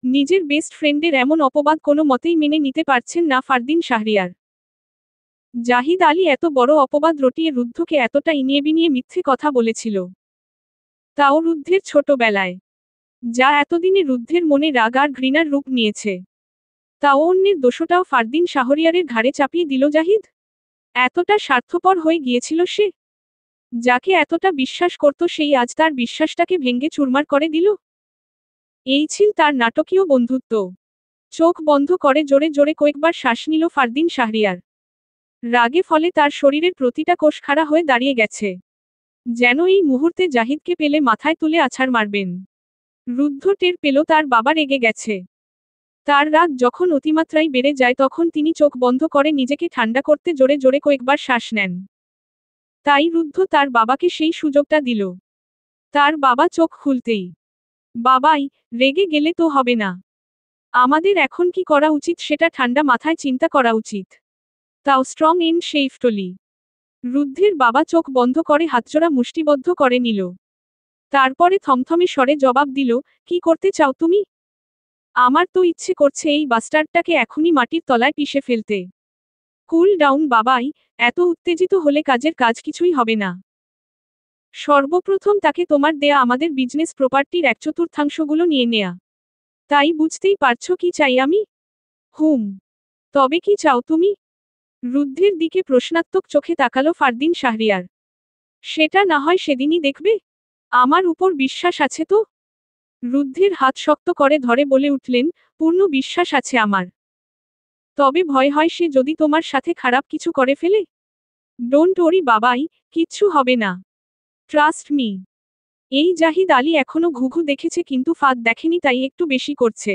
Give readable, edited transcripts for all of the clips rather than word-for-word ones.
নিজের বেস্ট ফ্রেন্ডের এমন অপবাদ কোনো মতেই মেনে নিতে পারছেন না ফারদিন শাহরিয়ার। জাহিদ আলী এত বড় অপবাদ রটিয়ে রুদ্ধকে এতটা ইনিয়ে বিনিয়ে মিথ্যে কথা বলেছিল, তাও রুদ্ধের ছোটবেলায়, যা এতদিনে রুদ্ধের মনে রাগ আর ঘৃণার রূপ নিয়েছে। তাও অন্যের দোষটাও ফারদিন শাহরিয়ারের ঘাড়ে চাপিয়ে দিল জাহিদ। এতটা স্বার্থপর হয়ে গিয়েছিল সে। যাকে এতটা বিশ্বাস করত সেই আজ তার বিশ্বাসটাকে ভেঙে চুরমার করে দিল। এই ছিল তার নাটকীয় বন্ধুত্ব। চোখ বন্ধ করে জোরে জোরে কয়েকবার শ্বাস নিল ফারদিন শাহরিয়ার। রাগে ফলে তার শরীরের প্রতিটা কোষ খাড়া হয়ে দাঁড়িয়ে গেছে, যেন এই মুহূর্তে জাহিদকে পেলে মাথায় তুলে আছাড় মারবেন। রুদ্ধ টের পেল তার বাবা রেগে গেছে। তার রাগ যখন অতিমাত্রায় বেড়ে যায় তখন তিনি চোখ বন্ধ করে নিজেকে ঠান্ডা করতে জোরে জোরে কয়েকবার শ্বাস নেন। তাই রুদ্ধ তার বাবাকে সেই সুযোগটা দিল। তার বাবা চোখ খুলতেই, বাবাই, রেগে গেলে তো হবে না। আমাদের এখন কি করা উচিত সেটা ঠান্ডা মাথায় চিন্তা করা উচিত। তাও স্ট্রং এন্ড সেইফটলি। রুদ্ধের বাবা চোখ বন্ধ করে হাতজোড়া মুষ্টিবদ্ধ করে নিল। তারপরে থমথমে স্বরে জবাব দিল, কি করতে চাও তুমি? আমার তো ইচ্ছে করছে এই বাস্টার্ডটাকে এখনই মাটির তলায় পিষে ফেলতে। কুল ডাউন বাবাই, এত উত্তেজিত হলে কাজের কাজ কিছুই হবে না। সর্বপ্রথম তাকে তোমার দেয়া আমাদের বিজনেস প্রপার্টির 1/4 নিয়ে নেয়া। তাই বুঝতেই পারছো কি চাই আমি? হুম। তবে কি চাও তুমি? রুদ্ধের দিকে প্রশ্নাত্মক চোখে তাকালো ফারদিন শাহরিয়ার। সেটা না হয় সেদিনই দেখবে। আমার উপর বিশ্বাস আছে তো? রুদ্ধের হাত শক্ত করে ধরে বলে উঠলেন, পূর্ণ বিশ্বাস আছে আমার। তবে ভয় হয় সে যদি তোমার সাথে খারাপ কিছু করে ফেলে। ডোন্ট ওরি বাবাই, কিচ্ছু হবে না। Trust me. এই জাহিদ আলী এখনো ঘুঘু দেখেছে কিন্তু ফাঁদ দেখেনি তাই একটু বেশি করছে।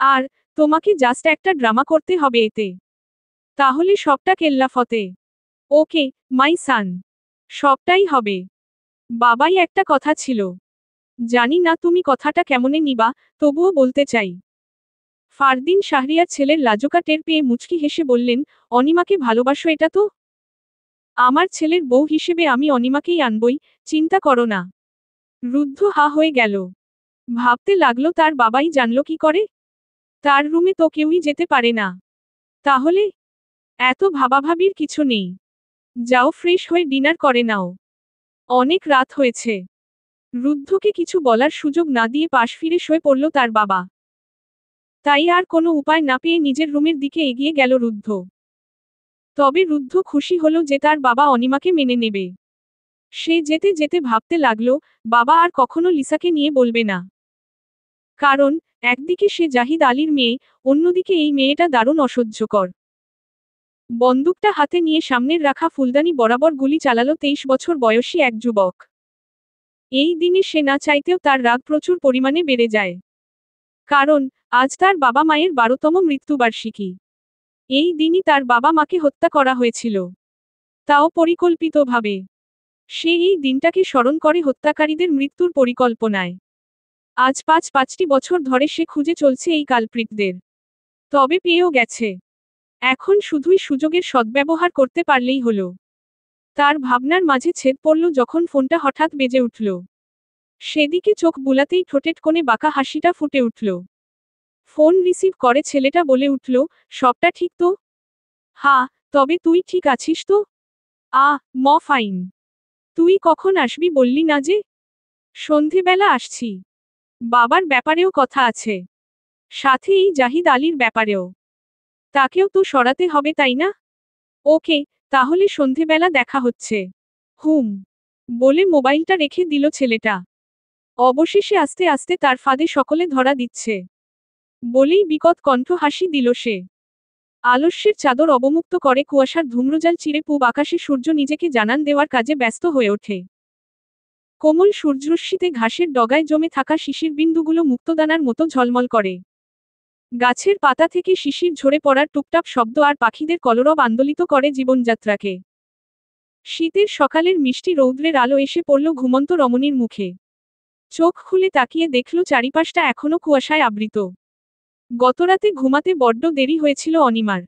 আর তোমাকে জাস্ট একটা ড্রামা করতে হবে এতে। তাহলে সবটা কেল্লাফতে। ওকে, মাই সান। সবটাই হবে। বাবাই একটা কথা ছিল। জানি না তুমি কথাটা কেমনে নিবা, তবুও বলতে চাই। ফারদিন শাহরিয়ার ছেলের লাজুকা টের পেয়ে মুচকি হেসে বললেন, অনিমাকে ভালোবাসো এটা তো? আমার ছেলের বউ হিসেবে আমি অনিমাকেই আনবই, চিন্তা করো না। রুদ্ধ হা হয়ে গেল। ভাবতে লাগলো তার বাবাই জানলো কি করে? তার রুমে তো কেউই যেতে পারে না। তাহলে এত ভাবাভাবির কিছু নেই। যাও ফ্রেশ হয়ে ডিনার করে নাও। অনেক রাত হয়েছে। রুদ্ধকে কিছু বলার সুযোগ না দিয়ে পাশ ফিরে শুয়ে পড়ল তার বাবা। তাই আর কোনো উপায় না পেয়ে নিজের রুমের দিকে এগিয়ে গেল রুদ্ধ। তবে রুদ্ধ খুশি হলো যে তার বাবা অনিমাকে মেনে নেবে। সে যেতে যেতে ভাবতে লাগলো, বাবা আর কখনো লিসাকে নিয়ে বলবে না। কারণ একদিকে সে জাহিদ আলীর মেয়ে, অন্যদিকে এই মেয়েটা দারুণ অসহ্যকর। বন্দুকটা হাতে নিয়ে সামনের রাখা ফুলদানি বরাবর গুলি চালালো 23 বছর বয়সী এক যুবক। এই দিনে সে না চাইতেও তার রাগ প্রচুর পরিমাণে বেড়ে যায়। কারণ আজ তার বাবা মায়ের 12তম মৃত্যুবার্ষিকী। এই দিনই তার বাবা মাকে হত্যা করা হয়েছিল, তাও পরিকল্পিতভাবে। সে এই দিনটাকে স্মরণ করে হত্যাকারীদের মৃত্যুর পরিকল্পনায়। আজ 5টি বছর ধরে সে খুঁজে চলছে এই কালপ্রিটদের। তবে পেয়েও গেছে। এখন শুধুই সুযোগের সদ্ব্যবহার করতে পারলেই হলো। তার ভাবনার মাঝে ছেদ পড়ল যখন ফোনটা হঠাৎ বেজে উঠল। সেদিকে চোখ বুলাতেই ঠোঁটের কোণে বাঁকা হাসিটা ফুটে উঠল। ফোন রিসিভ করে ছেলেটা বলে উঠল, সবটা ঠিক তো? হ্যাঁ, তবে তুই ঠিক আছিস তো? ফাইন। তুই কখন আসবি বললি না যে? সন্ধেবেলা আসছি। বাবার ব্যাপারেও কথা আছে। সাথে এই জাহিদ আলীর ব্যাপারেও। তাকেও তো সরাতে হবে তাই না? ওকে, তাহলে সন্ধেবেলা দেখা হচ্ছে। হুম। বলে মোবাইলটা রেখে দিল ছেলেটা। অবশেষে আস্তে আস্তে তার ফাঁদে সকলে ধরা দিচ্ছে বলেই বিকট কণ্ঠ হাসি দিল সে। আলস্যের চাদর অবমুক্ত করে কুয়াশার ধূম্রজাল চিরে পূব আকাশে সূর্য নিজেকে জানান দেওয়ার কাজে ব্যস্ত হয়ে ওঠে। কোমল সূর্যরশ্মিতে ঘাসের ডগায় জমে থাকা শিশির বিন্দুগুলো মুক্তদানার মতো ঝলমল করে। গাছের পাতা থেকে শিশির ঝরে পড়ার টুকটাক শব্দ আর পাখিদের কলরব আন্দোলিত করে জীবনযাত্রাকে। শীতের সকালের মিষ্টি রৌদ্রের আলো এসে পড়ল ঘুমন্ত রমণীর মুখে। চোখ খুলে তাকিয়ে দেখল চারিপাশটা এখনো কুয়াশায় আবৃত। গতরাতে ঘুমাতে বড্ড দেরি হয়েছিল অনিমার।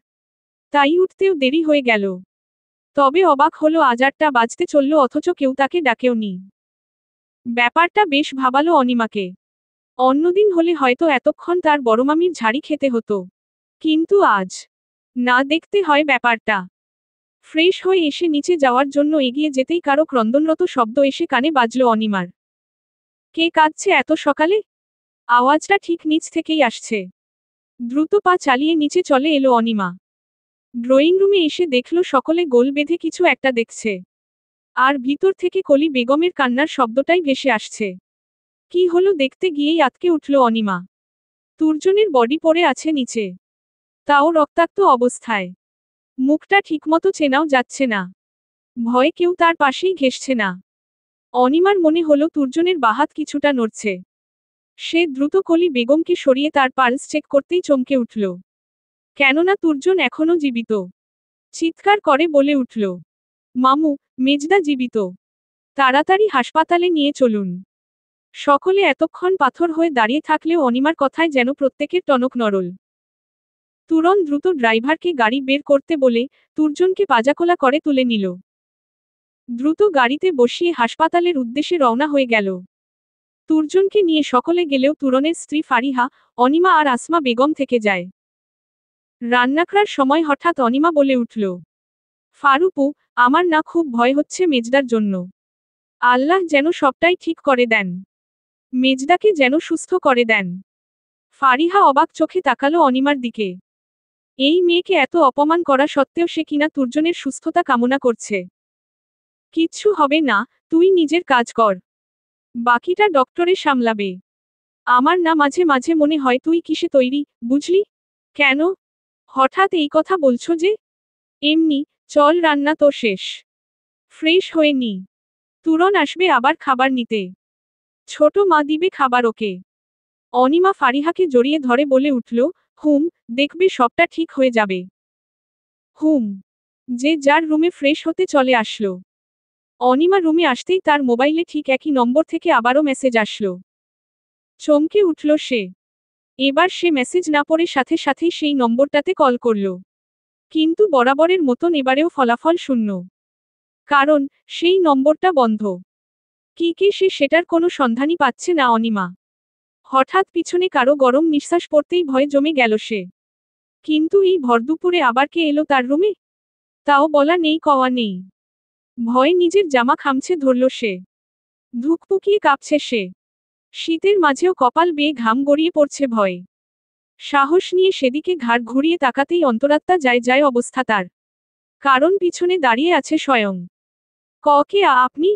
তাই উঠতেও দেরি হয়ে গেল। তবে অবাক হলো আজ 8টা বাজতে চলল অথচ কেউ তাকে ডাকেও নি। ব্যাপারটা বেশ ভাবালো অনিমাকে। অন্যদিন হলে হয়তো এতক্ষণ তার বড়মামির ঝাড়ি খেতে হতো, কিন্তু আজ না, দেখতে হয় ব্যাপারটা। ফ্রেশ হয়ে এসে নিচে যাওয়ার জন্য এগিয়ে যেতেই কারো ক্রন্দনরত শব্দ এসে কানে বাজল অনিমার। কে কাঁদছে এত সকালে? আওয়াজটা ঠিক নিচ থেকেই আসছে। দ্রুত পা চালিয়ে নিচে চলে এলো অনিমা। ড্রয়িং রুমে এসে দেখল সকলে গোল বেঁধে কিছু একটা দেখছে। আর ভিতর থেকে কলি বেগমের কান্নার শব্দটাই ভেসে আসছে। কি হলো দেখতে গিয়েই আঁতকে উঠল অনিমা। তুর্জনের বডি পড়ে আছে নিচে, তাও রক্তাক্ত অবস্থায়। মুখটা ঠিকমতো চেনাও যাচ্ছে না। ভয়ে কেউ তার পাশেই ঘেঁষছে না। অনিমার মনে হলো তুর্জনের বাহাত কিছুটা নড়ছে। সে দ্রুত কলি বেগমকে সরিয়ে তার পালস চেক করতেই চমকে উঠল। কেননা তুর্জন এখনো জীবিত। চিৎকার করে বলে উঠল, মামু, মেজদা জীবিত। তাড়াতাড়ি হাসপাতালে নিয়ে চলুন। সকলে এতক্ষণ পাথর হয়ে দাঁড়িয়ে থাকলেও অনিমার কথায় যেন প্রত্যেকের টনক নড়ল। তুরন দ্রুত ড্রাইভারকে গাড়ি বের করতে বলে তুর্জনকে পাজাকোলা করে তুলে নিল। দ্রুত গাড়িতে বসিয়ে হাসপাতালের উদ্দেশ্যে রওনা হয়ে গেল। তুর্জনকে নিয়ে সকলে গেলেও তুরনের স্ত্রী ফারিহা, অনিমা আর আসমা বেগম থেকে যায়। রান্না করার সময় হঠাৎ অনিমা বলে উঠল, ফারুপু, আমার না খুব ভয় হচ্ছে মেজদার জন্য। আল্লাহ যেন সবটাই ঠিক করে দেন। মেজদাকে যেন সুস্থ করে দেন। ফারিহা অবাক চোখে তাকালো অনিমার দিকে। এই মেয়েকে এত অপমান করা সত্ত্বেও সে কিনা তুর্জনের সুস্থতা কামনা করছে। কিচ্ছু হবে না, তুই নিজের কাজ কর। বাকিটা ডক্টরে সামলাবে। আমার না মাঝে মাঝে মনে হয় তুই কিসে তৈরি, বুঝলি? কেন হঠাৎ এই কথা বলছো যে? এমনি, চল, রান্না তো শেষ। ফ্রেশ হয়ে নি। তুরন আসবে আবার খাবার নিতে। ছোট মা দিবে খাবার ওকে। অনিমা ফারিহাকে জড়িয়ে ধরে বলে উঠল, হুম, দেখবে সবটা ঠিক হয়ে যাবে। হুম। যে যার রুমে ফ্রেশ হতে চলে আসলো। অনিমা রুমে আসতেই তার মোবাইলে ঠিক একই নম্বর থেকে আবারও মেসেজ আসলো। চমকে উঠল সে। এবার সে মেসেজ না পড়ে সাথে সাথেই সেই নম্বরটাতে কল করল। কিন্তু বরাবরের মতন এবারেও ফলাফল শূন্য। কারণ সেই নম্বরটা বন্ধ। কি সে সেটার কোনো সন্ধানই পাচ্ছে না অনিমা। হঠাৎ পিছনে কারো গরম নিঃশ্বাস পড়তেই ভয়ে জমে গেল সে। কিন্তু এই ভরদুপুরে আবার কে এলো তার রুমে? তাও বলা নেই কওয়া নেই। ভয়ে নিজের জামা খামছে ধরল সে। ধুকপুকিয়ে কাঁপছে সে। শীতের মাঝেও কপাল বেয়ে ঘাম গড়িয়ে পড়ছে ভয়ে। সাহস নিয়ে সেদিকে ঘাড় ঘুরিয়ে তাকাতেই অন্তরাত্মা যায় যায় অবস্থা তার। কারণ পিছনে দাঁড়িয়ে আছে স্বয়ং। কে আপনি?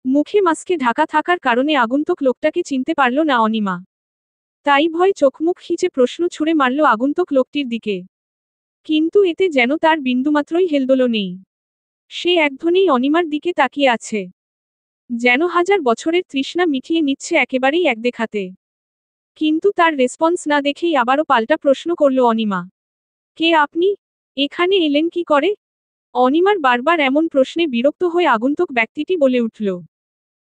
মুখে মাস্কে ঢাকা থাকার কারণে আগন্তুক লোকটাকে চিনতে পারল না অনিমা। তাই ভয় চোখমুখ খিচে প্রশ্ন ছুড়ে মারল আগন্তুক লোকটির দিকে। কিন্তু এতে যেন তার বিন্দুমাত্রই হেলদোল নেই। সে একধনেই অনিমার দিকে তাকিয়ে আছে। যেন হাজার বছরের তৃষ্ণা মিটিয়ে নিচ্ছে একেবারেই এক দেখাতে। কিন্তু তার রেসপন্স না দেখেই আবারও পাল্টা প্রশ্ন করল অনিমা। কে আপনি? এখানে এলেন কি করে? অনিমার বারবার এমন প্রশ্নে বিরক্ত হয়ে আগন্তুক ব্যক্তিটি বলে উঠল,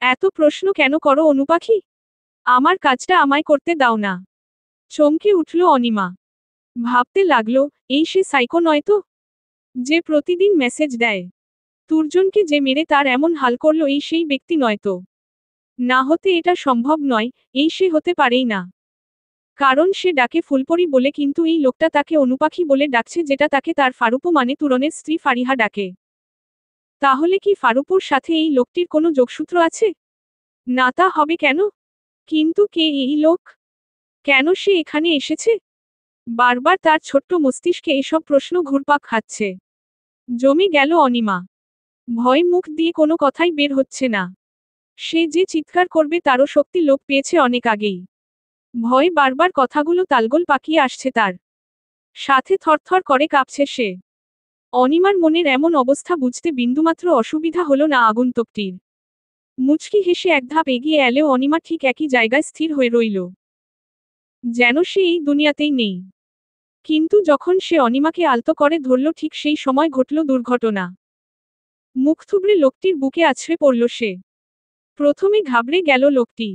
এত প্রশ্ন কেন করো অনুপাখি? আমার কাজটা আমায় করতে দাও না। চমকে উঠল অনিমা। ভাবতে লাগলো, এই সে সাইকো নয় তো? যে প্রতিদিন মেসেজ দেয়। তুর্জনকে যে মেরে তার এমন হাল করল এই সেই ব্যক্তি নয় তো? না হতে এটা সম্ভব নয়, এই সে হতে পারেই না। কারণ সে ডাকে ফুলপরি বলে, কিন্তু এই লোকটা তাকে অনুপাখি বলে ডাকছে, যেটা তাকে তার ফারুপু মানে তুরনের স্ত্রী ফারিহা ডাকে। তাহলে কি ফারুপুর সাথে এই লোকটির কোনো যোগসূত্র আছে? না, তা হবে কেন? কিন্তু কে এই লোক? কেন সে এখানে এসেছে? বারবার তার ছোট্ট মস্তিষ্কে এসব প্রশ্ন ঘুরপাক খাচ্ছে। জমে গেল অনিমা। ভয় মুখ দিয়ে কোনো কথাই বের হচ্ছে না। সে যে চিৎকার করবে তারও শক্তি লোপ পেয়েছে অনেক আগেই। ভয় বারবার কথাগুলো তালগোল পাকিয়ে আসছে তার। সাথে থরথর করে কাঁপছে সে। অনিমার মনের এমন অবস্থা বুঝতে বিন্দুমাত্র অসুবিধা হলো না আগন্তুকটির। মুচকি হেসে এক ধাপ এগিয়ে এলেও অনিমা ঠিক একই জায়গায় স্থির হয়ে রইল। যেন সে এই দুনিয়াতেই নেই। কিন্তু যখন সে অনিমাকে আলতো করে ধরল ঠিক সেই সময় ঘটল দুর্ঘটনা। মুখ থুবড়ে লোকটির বুকে আছড়ে পড়ল সে। প্রথমে ঘাবড়ে গেল লোকটি।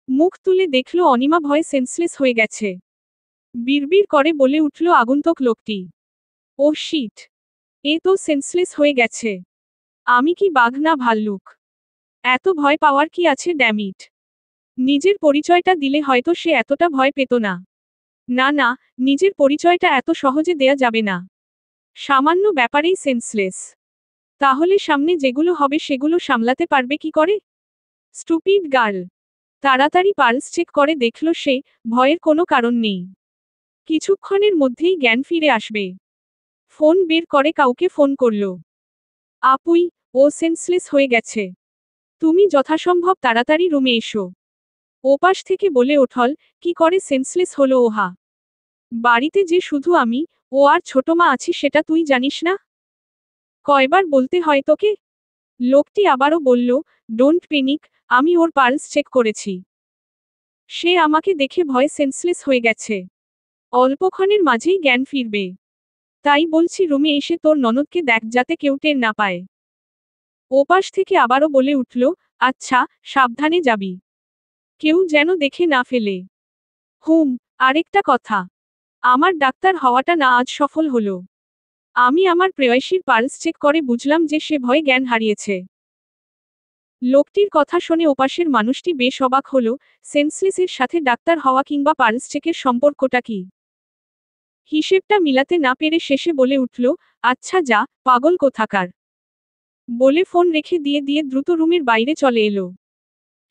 মুখ তুলে দেখল অনিমা ভয়ে সেন্সলেস হয়ে গেছে। বিড়বিড় করে বলে উঠল আগন্তুক লোকটি, ও শিট! এ তো সেন্সলেস হয়ে গেছে। আমি কি বাঘ না ভাল্লুক? এত ভয় পাওয়ার কি আছে ড্যামিট! নিজের পরিচয়টা দিলে হয়তো সে এতটা ভয় পেত না। না না, নিজের পরিচয়টা এত সহজে দেয়া যাবে না। সামান্য ব্যাপারেই সেন্সলেস। তাহলে সামনে যেগুলো হবে সেগুলো সামলাতে পারবে কি করে? Stupid girl. তাড়াতাড়ি পালস চেক করে দেখল সে, ভয়ের কোনো কারণ নেই। কিছুক্ষণের মধ্যেই জ্ঞান ফিরে আসবে। ফোন বের করে কাউকে ফোন করল। আপুই, ও সেন্সলেস হয়ে গেছে। তুমি যথাসম্ভব তাড়াতাড়ি রুমে এসো। ওপাশ থেকে বলে ওঠল, কি করে সেন্সলেস হলো ওহা? বাড়িতে যে শুধু আমি, ও আর ছোট মা আছি সেটা তুই জানিস না? কয়বার বলতে হয় তোকে? লোকটি আবারও বলল, ডোন্ট প্যানিক, আমি ওর পালস চেক করেছি। সে আমাকে দেখে ভয়ে সেন্সলেস হয়ে গেছে। অল্পক্ষণের মাঝেই জ্ঞান ফিরবে। তাই বলছি রুমে এসে তোর ননদকে দেখ যাতে কেউ টের না পায়। ওপাশ থেকে আবারও বলে উঠল, আচ্ছা, সাবধানে যাবি। কেউ যেন দেখে না ফেলে। আরেকটা কথা। আমার ডাক্তার হওয়াটা না আজ সফল হলো। আমি আমার প্রেয়সীর পালস চেক করে বুঝলাম যে সে ভয়ে জ্ঞান হারিয়েছে। লোকটির কথা শুনে ওপাশের মানুষটি বেশ অবাক হলো, সেন্সলেসের সাথে ডাক্তার হওয়া কিংবা পালস চেকের সম্পর্কটা কি? হিসেবটা মিলাতে না পেরে শেষে বলে উঠল, আচ্ছা যা, পাগল কোথাকার। বলে ফোন রেখে দিয়ে দিয়ে দ্রুত রুমের বাইরে চলে এলো।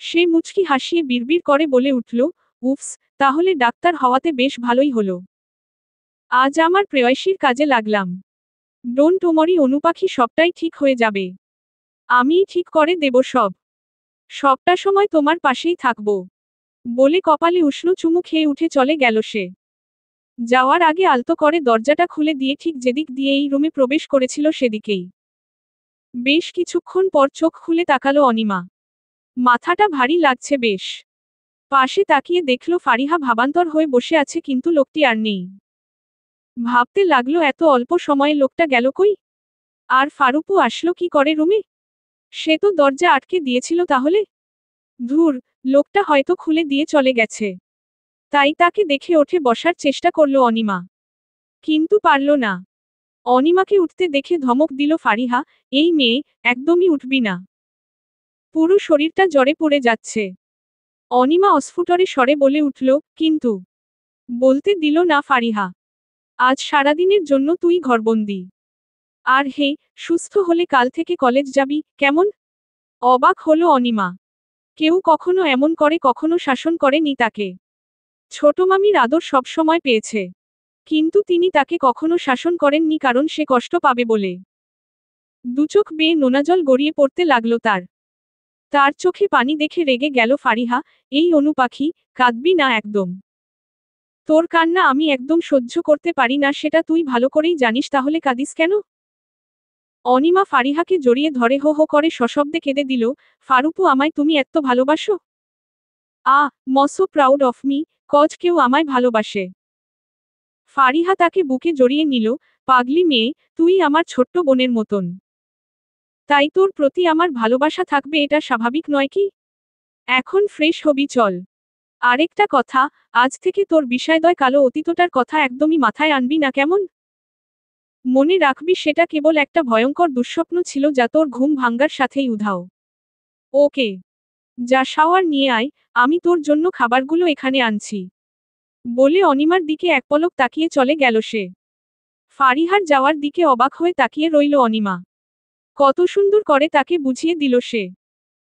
সে মুচকি হাসিয়ে বিড়বিড় করে বলে উঠল, উফস, তাহলে ডাক্তার হওয়াতে বেশ ভালোই হলো। আজ আমার প্রেয়সীর কাজে লাগলাম। ডোন্ট ওমরি অনুপাখি, সবটাই ঠিক হয়ে যাবে। আমিই ঠিক করে দেব সব। সবটা সময় তোমার পাশেই থাকব। বলে কপালে উষ্ণ চুমু খেয়ে উঠে চলে গেল সে। যাওয়ার আগে আলতো করে দরজাটা খুলে দিয়ে ঠিক যেদিক দিয়ে এই রুমে প্রবেশ করেছিল সেদিকেই। বেশ কিছুক্ষণ পর চোখ খুলে তাকালো অনিমা। মাথাটা ভারী লাগছে বেশ। পাশে তাকিয়ে দেখল ফারিহা ভাবান্তর হয়ে বসে আছে কিন্তু লোকটি আর নেই। ভাবতে লাগলো এত অল্প সময়ে লোকটা গেল কই? আর ফারুপু আসলো কি করে রুমে? সে তো দরজা আটকে দিয়েছিল তাহলে। ধুর, লোকটা হয়তো খুলে দিয়ে চলে গেছে। তাই তাকে দেখে ওঠে বসার চেষ্টা করল অনিমা। কিন্তু পারল না। অনিমাকে উঠতে দেখে ধমক দিল ফারিহা, এই মেয়ে, একদমই উঠবি না। পুরো শরীরটা জ্বরে পড়ে যাচ্ছে। অনিমা অস্ফুটরে স্বরে বলে উঠল, কিন্তু। বলতে দিল না ফারিহা। আজ সারাদিনের জন্য তুই ঘরবন্দি। আর হে, সুস্থ হলে কাল থেকে কলেজ যাবি, কেমন? অবাক হলো অনিমা। কেউ কখনো এমন করে কখনো শাসন করেনি তাকে। ছোট মামির আদর সবসময় পেয়েছে। কিন্তু তিনি তাকে কখনো শাসন করেননি কারণ সে কষ্ট পাবে বলে। দুচোখ বেয়ে নোনাজল গড়িয়ে পড়তে লাগলো তার। তার চোখে পানি দেখে রেগে গেল ফারিহা, এই অনুপাখি, কাঁদবি না একদম। তোর কান্না আমি একদম সহ্য করতে পারি না সেটা তুই ভালো করেই জানিস, তাহলে কাঁদিস কেন? অনিমা ফারিহাকে জড়িয়ে ধরে হো হো করে সশব্দে কেঁদে দিল, ফারুপু আমায় তুমি এত্ত ভালোবাসো? মসো প্রাউড অফ মি, কজ কেউ আমায় ভালোবাসে। ফারিহা তাকে বুকে জড়িয়ে নিল, পাগলি মেয়ে, তুই আমার ছোট্ট বোনের মতন। তাই তোর প্রতি আমার ভালোবাসা থাকবে এটা স্বাভাবিক নয় কি? এখন ফ্রেশ হবি চল। আরেকটা কথা, আজ থেকে তোর বিষয়দয় কালো অতীতটার কথা একদমই মাথায় আনবি না কেমন? মনে রাখবি সেটা কেবল একটা ভয়ঙ্কর দুঃস্বপ্ন ছিল যা তোর ঘুম ভাঙ্গার সাথেই উধাও। ওকে। যা শাওয়ার নিয়ে আয়, আমি তোর জন্য খাবারগুলো এখানে আনছি। বলে অনিমার দিকে এক পলক তাকিয়ে চলে গেল সে। ফারিহার যাওয়ার দিকে অবাক হয়ে তাকিয়ে রইল অনিমা। কত সুন্দর করে তাকে বুঝিয়ে দিল সে।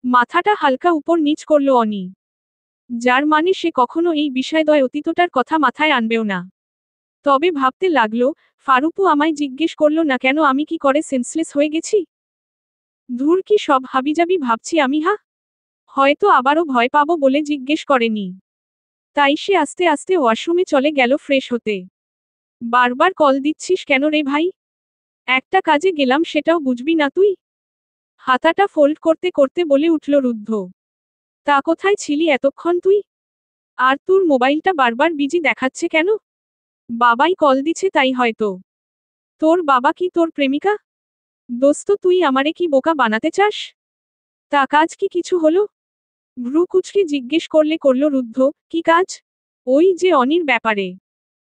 মাথাটা হালকা উপর নিচ করল অনি। যার মানে সে কখনো এই বিষয়দয় অতীতটার কথা মাথায় আনবেও না। তবে ভাবতে লাগলো, ফারুপু আমায় জিজ্ঞেস করলো না কেন আমি কি করে সেন্সলেস হয়ে গেছি? ধুর, কি সব হাবিজাবি ভাবছি আমি। হয়তো আবারও ভয় পাবো বলে জিজ্ঞেস করেনি। তাই সে আস্তে আস্তে ওয়াশরুমে চলে গেল ফ্রেশ হতে। বারবার কল দিচ্ছিস কেন রে ভাই? একটা কাজে গেলাম সেটাও বুঝবি না তুই? হাতাটা ফোল্ড করতে করতে বলে উঠল রুদ্ধ। তা কোথায় ছিলি এতক্ষণ তুই? আর তোর মোবাইলটা বারবার বিজি দেখাচ্ছে কেন? বাবাই কল দিছে তাই হয়তো। তোর বাবা কি তোর প্রেমিকা? দোস্ত, তুই আমারে কি বোকা বানাতে চাস? তা কাজ কি কিছু হলো? ভ্রু কুচকে জিজ্ঞেস করল রুদ্ধ, কি কাজ? ওই যে অনির ব্যাপারে।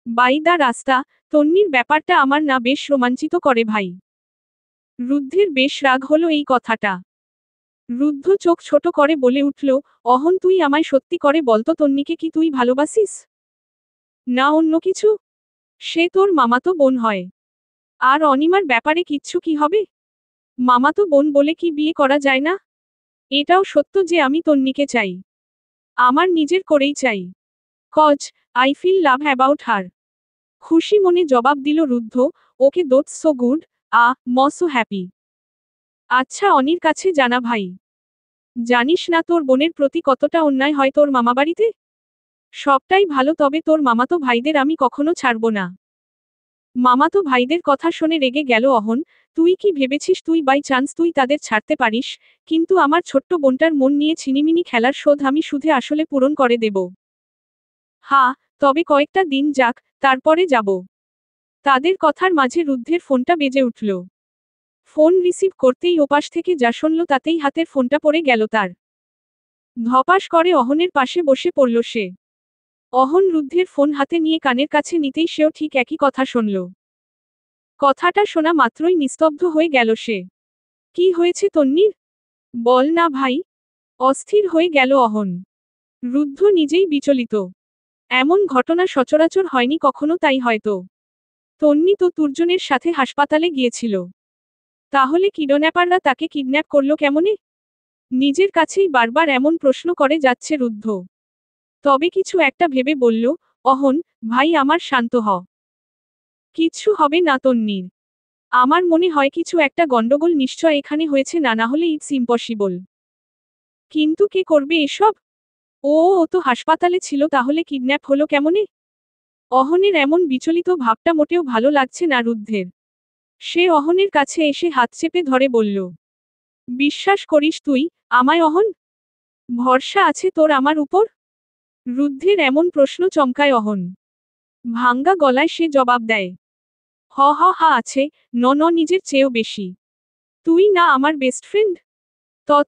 বাই দা রাস্তা, তন্নির ব্যাপারটা আমার না বেশ রোমাঞ্চিত করে ভাই। রুদ্ধের বেশ রাগ হলো এই কথাটা। রুদ্ধ চোখ ছোট করে বলে উঠল, অহন তুই আমায় সত্যি করে বলতো তন্নিকে কি তুই ভালোবাসিস? না অন্য কিছু? সে তোর মামাতো বোন হয়। আর অনিমার ব্যাপারে কিচ্ছু কি হবে? মামাতো বোন বলে কি বিয়ে করা যায় না? এটাও সত্য যে আমি তন্নিকে চাই। আমার নিজের করেই চাই। Cause I feel love about her. খুশি মনে জবাব দিল রুদ্ধ, okay that's so good, I'm so happy. আচ্ছা অনির কাছে জানা ভাই। জানিস না তোর বোনের প্রতি কতটা অন্যায় হয় তোর মামাবাড়িতে? সবটাই ভালো তবে তোর মামাতো ভাইদের আমি কখনো ছাড়ব না। মামাতো ভাইদের কথা শুনে রেগে গেল অহন, তুই কি ভেবেছিস তুই বাই চান্স তুই তাদের ছাড়তে পারিস, কিন্তু আমার ছোট্ট বোনটার মন নিয়ে ছিনিমিনি খেলার শোধ আমি সুধে আসলে পূরণ করে দেব। হ্যাঁ, তবে কয়েকটা দিন যাক, তারপরে যাব। তাদের কথার মাঝে রুদ্ধের ফোনটা বেজে উঠল। ফোন রিসিভ করতেই ওপাশ থেকে যা শুনল তাতেই হাতের ফোনটা পড়ে গেল তার। ধপাস করে অহনের পাশে বসে পড়ল সে। অহন রুদ্ধের ফোন হাতে নিয়ে কানের কাছে নিতেই সেও ঠিক একই কথা শুনল। কথাটা শোনা মাত্রই নিস্তব্ধ হয়ে গেল সে। কি হয়েছে তন্নির? বল না ভাই। অস্থির হয়ে গেল অহন। রুদ্ধ নিজেই বিচলিত। এমন ঘটনা সচরাচর হয়নি কখনো তাই হয়তো। তন্নি তো তুর্জনের সাথে হাসপাতালে গিয়েছিল। তাহলে কিডন্যাপাররা তাকে কিডন্যাপ করল কেমনে? নিজের কাছেই বারবার এমন প্রশ্ন করে যাচ্ছে রুদ্ধ। তবে কিছু একটা ভেবে বলল, অহন, ভাই আমার শান্ত হ। কিচ্ছু হবে না তন্নির। আমার মনে হয় কিছু একটা গন্ডগোল নিশ্চয় এখানে হয়েছে না হলে ইটস ইম্পসিবল। কিন্তু কে করবে এসব? ও তো হাসপাতালে ছিল তাহলে কিডন্যাপ হলো কেমনে? অহনের এমন বিচলিত ভাবটা মোটেও ভালো লাগছে না রুদ্ধের। সে অহনের কাছে এসে হাত চেপে ধরে বলল, বিশ্বাস করিস তুই আমায় অহন? ভরসা আছে তোর আমার উপর? রুদ্ধের এমন প্রশ্ন চমকায় অহন। ভাঙ্গা গলায় সে জবাব দেয়, হা আছে, নিজের চেয়েও বেশি। তুই না আমার বেস্ট ফ্রেন্ড?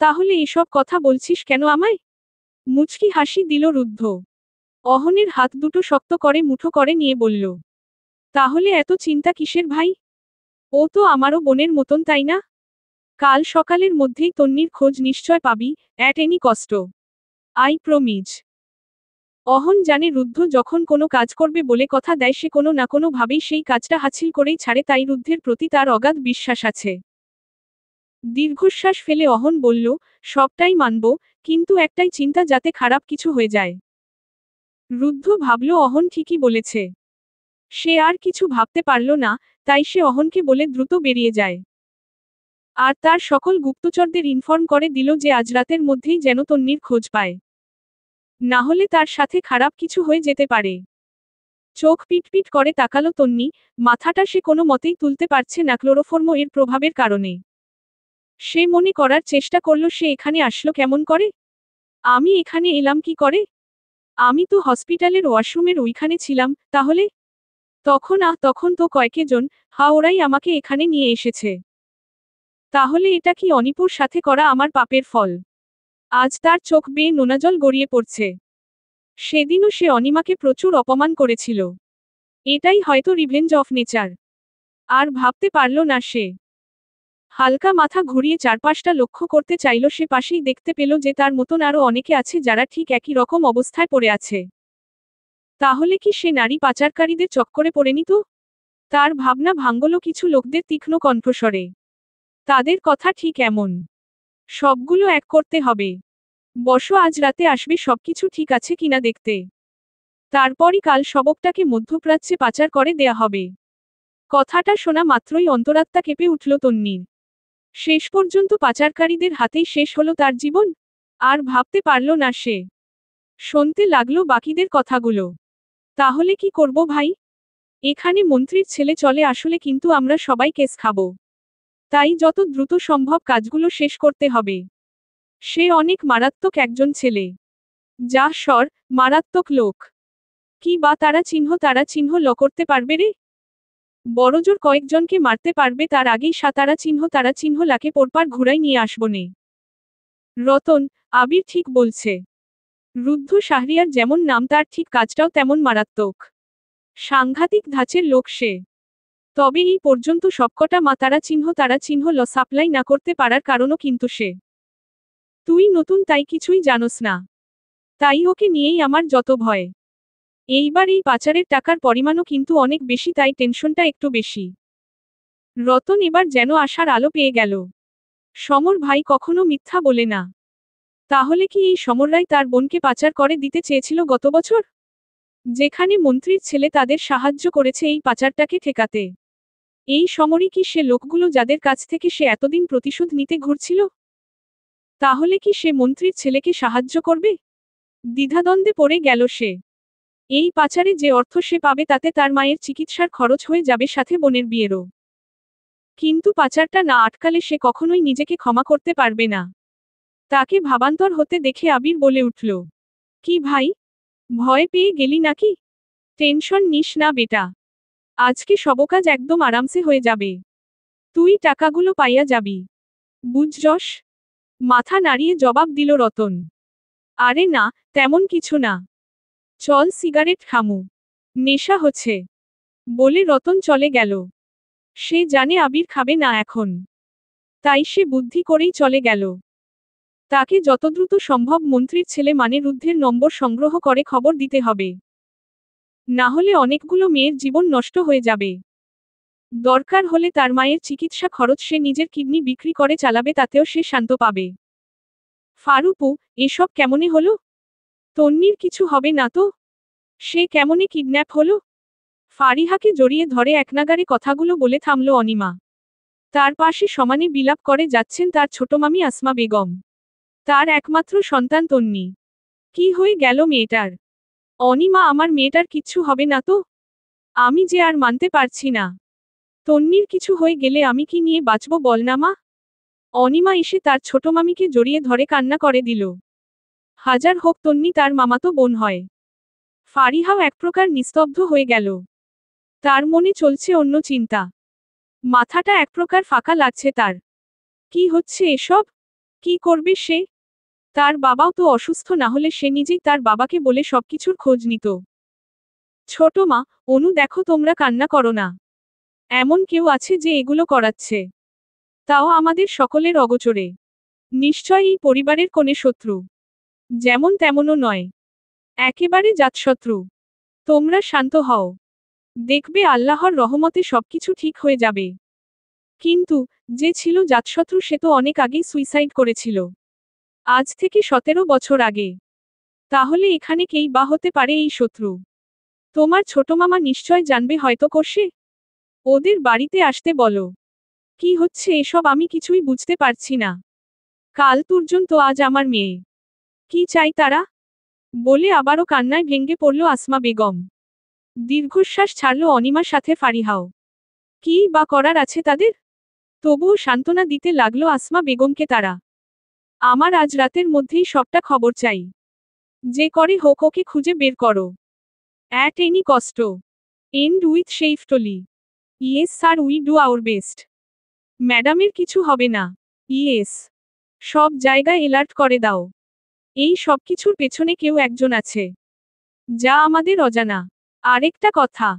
তাহলে এসব কথা বলছিস কেন আমায়? মুচকি হাসি দিল রুদ্ধ। অহনের হাত দুটো শক্ত করে মুঠো করে নিয়ে বলল, তাহলে এত চিন্তা কিসের ভাই? ও তো আমারও বোনের মতন তাই না? কাল সকালের মধ্যেই তন্নির খোঁজ নিশ্চয় পাবি, অ্যাট এনি কষ্ট। I promise. অহন জানে রুদ্ধ যখন কোনো কাজ করবে বলে কথা দেয় সে কোনো না কোনো ভাবেই সেই কাজটা হাসিল করেই ছাড়ে তাই রুদ্ধের প্রতি তার অগাধ বিশ্বাস আছে। দীর্ঘশ্বাস ফেলে অহন বলল, সবটাই মানব, কিন্তু একটাই চিন্তা যাতে খারাপ কিছু হয়ে যায়। রুদ্ধ ভাবল অহন ঠিকই বলেছে। সে আর কিছু ভাবতে পারল না, তাই সে অহনকে বলে দ্রুত বেরিয়ে যায়। আর তার সকল গুপ্তচরদের ইনফর্ম করে দিল যে আজ রাতের মধ্যেই যেন তন্নির খোঁজ পায়। না হলে তার সাথে খারাপ কিছু হয়ে যেতে পারে। চোখ পিটপিট করে তাকালো তন্নি, মাথাটা সে কোনো মতেই তুলতে পারছে না ক্লোরোফর্ম এর প্রভাবের কারণে। সে মনে করার চেষ্টা করল সে এখানে আসলো কেমন করে? আমি এখানে এলাম কি করে? আমি তো হসপিটালের ওয়াশরুমের ওইখানে ছিলাম, তাহলে? তখন তো কয়েকজন, ওরাই আমাকে এখানে নিয়ে এসেছে। তাহলে এটা কি অনিপুর সাথে করা আমার পাপের ফল? আজ তার চোখ বেয়ে নোনাজল গড়িয়ে পড়ছে। সেদিনও সে অনিমাকে প্রচুর অপমান করেছিল। এটাই হয়তো রিভেঞ্জ অফ নেচার। আর ভাবতে পারল না সে। হালকা মাথা ঘুরিয়ে চারপাশটা লক্ষ্য করতে চাইল সে পাশেই দেখতে পেল যে তার মতন আরও অনেকে আছে যারা ঠিক একই রকম অবস্থায় পড়ে আছে। তাহলে কি সে নারী পাচারকারীদের চক্করে পড়ে নিত? তার ভাবনা ভাঙল কিছু লোকদের তীক্ষ্ণ কণ্ঠস্বরে। তাদের কথা ঠিক এমন। সবগুলো এক করতে হবে। বসো আজ রাতে আসবে সবকিছু ঠিক আছে কিনা দেখতে। তারপরই কাল শবকটাকে মধ্যপ্রাচ্যে পাচার করে দেয়া হবে। কথাটা শোনা মাত্রই অন্তরাত্মা কেঁপে উঠল তন্নির। শেষ পর্যন্ত পাচারকারীদের হাতেই শেষ হলো তার জীবন? আর ভাবতে পারল না সে। শুনতে লাগলো বাকিদের কথাগুলো। তাহলে কি করব ভাই? এখানে মন্ত্রীর ছেলে চলে আসলে কিন্তু আমরা সবাই কেস খাবো। তাই যত দ্রুত সম্ভব কাজগুলো শেষ করতে হবে। সে অনেক মারাত্মক একজন ছেলে। যা সর, মারাত্মক লোক। কি বা তারা চিহ্ন ল করতে পারবে রে? বড়জোর কয়েকজনকে মারতে পারবে তার আগেই তারা চিহ্ন লাকে পরপার ঘুরাই নিয়ে আসবনে। রতন, আবির ঠিক বলছে। রুদ্ধ শাহরিয়ার যেমন নাম তার ঠিক কাজটাও তেমন মারাত্মক। সাংঘাতিক ধাঁচের লোক সে। তবে এই পর্যন্ত সবকটা তারা চিহ্ন ল সাপ্লাই না করতে পারার কারণও কিন্তু সে। তুই নতুন তাই কিছুই জানোস না। তাই ওকে নিয়েই আমার যত ভয়। এইবার এই পাচারের টাকার পরিমাণও কিন্তু অনেক বেশি, তাই টেনশনটা একটু বেশি। রতন এবার যেন আশার আলো পেয়ে গেল। সমর ভাই কখনো মিথ্যা বলে না। তাহলে কি এই সমররাই তার বোনকে পাচার করে দিতে চেয়েছিল গত বছর? যেখানে মন্ত্রীর ছেলে তাদের সাহায্য করেছে এই পাচারটাকে ঠেকাতে। এই সমরই কি সে লোকগুলো যাদের কাছ থেকে সে এতদিন প্রতিশোধ নিতে ঘুরছিল? তাহলে কি সে মন্ত্রীর ছেলেকে সাহায্য করবে? দ্বিধাদ্বন্দ্বে পড়ে গেল সে। এই পাচারে যে অর্থ সে পাবে তাতে তার মায়ের চিকিৎসার খরচ হয়ে যাবে, সাথে বোনের বিয়েরও। কিন্তু পাচারটা না আটকালে সে কখনোই নিজেকে ক্ষমা করতে পারবে না। তাকে ভাবান্তর হতে দেখে আবির বলে উঠল, কি ভাই, ভয় পেয়ে গেলি নাকি? টেনশন নিস না বেটা, আজকে সবকাজ একদম আরামসে হয়ে যাবে। তুই টাকাগুলো পাইয়া যাবি, বুঝছস? মাথা নাড়িয়ে জবাব দিল রতন। আরে না, তেমন কিছু না। চল সিগারেট খামু, নেশা হচ্ছে, বলে রতন চলে গেল। সে জানে আবির খাবে না এখন, তাই সে বুদ্ধি করেই চলে গেল। তাকে যত দ্রুত সম্ভব মন্ত্রীর ছেলে মানে রুদ্ধের নম্বর সংগ্রহ করে খবর দিতে হবে। না হলে অনেকগুলো মেয়ের জীবন নষ্ট হয়ে যাবে। দরকার হলে তার মায়ের চিকিৎসা খরচ সে নিজের কিডনি বিক্রি করে চালাবে, তাতেও সে শান্ত পাবে। ফারুপু, এসব কেমনে হলো? তন্নির কিছু হবে না তো? সে কেমনে কিডন্যাপ হলো? ফারিহাকে জড়িয়ে ধরে একনাগাড়ে কথাগুলো বলে থামল অনিমা। তার পাশে সমানে বিলাপ করে যাচ্ছেন তার ছোট মামি আসমা বেগম। তার একমাত্র সন্তান তন্নি। কি হয়ে গেল মেয়েটার? অনিমা, আমার মেয়েটার কিচ্ছু হবে না তো? আমি যে আর মানতে পারছি না। তন্নির কিছু হয়ে গেলে আমি কি নিয়ে বাঁচব বল না মা? অনিমা এসে তার ছোট মামিকে জড়িয়ে ধরে কান্না করে দিল। হাজার হোক তন্নি তার মামাতো বোন হয়। ফারিহাও এক প্রকার নিস্তব্ধ হয়ে গেল। তার মনে চলছে অন্য চিন্তা। মাথাটা এক প্রকার ফাঁকা লাগছে তার। কি হচ্ছে এসব? কি করবে সে? তার বাবাও তো অসুস্থ, না হলে সে নিজেই তার বাবাকে বলে সবকিছুর খোঁজ নিত। ছোট মা, অনু দেখো, তোমরা কান্না করো না। এমন কেউ আছে যে এগুলো করাচ্ছে, তাও আমাদের সকলের অগোচরে। নিশ্চয় এই পরিবারের কোনে শত্রু। যেমন তেমনও নয়, একেবারে জাতশত্রু। তোমরা শান্ত হও, দেখবে আল্লাহর রহমতে সবকিছু ঠিক হয়ে যাবে। কিন্তু যে ছিল জাতশত্রু সে তো অনেক আগেই সুইসাইড করেছিল, আজ থেকে 17 বছর আগে। তাহলে এখানে কেই বা হতে পারে এই শত্রু? তোমার ছোট মামা নিশ্চয় জানবে, হয়তো করছে। ওদের বাড়িতে আসতে বলো। কি হচ্ছে এসব আমি কিছুই বুঝতে পারছি না। কাল তুর্জন তো আজ আমার মেয়ে। কি চাই তারা? বলে আবারও কান্নায় ভেঙে পড়ল আসমা বেগম। দীর্ঘশ্বাস ছাড়ল অনিমার, সাথে ফারিহাও। কি বা করার আছে তাদের? তবুও সান্ত্বনা দিতে লাগলো আসমা বেগমকে তারা। আমার আজ রাতের মধ্যেই সবটা খবর চাই। যে করে হোক ওকে খুঁজে বের করো। অ্যাট এনি কষ্ট। And with safely. Yes sir, we do our best. ম্যাডামের কিছু হবে না। ইয়েস। সব জায়গায় এলার্ট করে দাও। এই সব কিছুর পেছনে কেউ একজন আছে, যা আমাদের অজানা। আরেকটা কথা,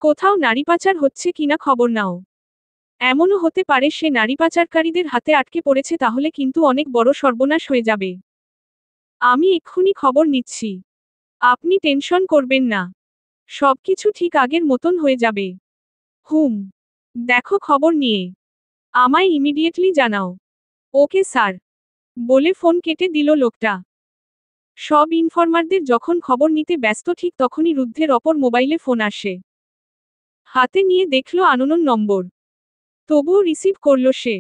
কোথাও নারী পাচার হচ্ছে কিনা খবর নাও। এমনও হতে পারে সে নারী পাচারকারীদের হাতে আটকে পড়েছে, তাহলে কিন্তু অনেক বড় সর্বনাশ হয়ে যাবে। আমি এক্ষুনি খবর নিচ্ছি। আপনি টেনশন করবেন না, সবকিছু ঠিক আগের মতন হয়ে যাবে। হুম, দেখো খবর নিয়ে আমায় ইমিডিয়েটলি জানাও। ওকে স্যার, বলে ফোন কেটে দিল লোকটা। সব ইনফরমারদের যখন খবর নিতে ব্যস্ত, ঠিক তখনই রুদ্ধের অপর মোবাইলে ফোন আসে। হাতে নিয়ে দেখল আননোন নম্বর, তবুও রিসিভ করল সে।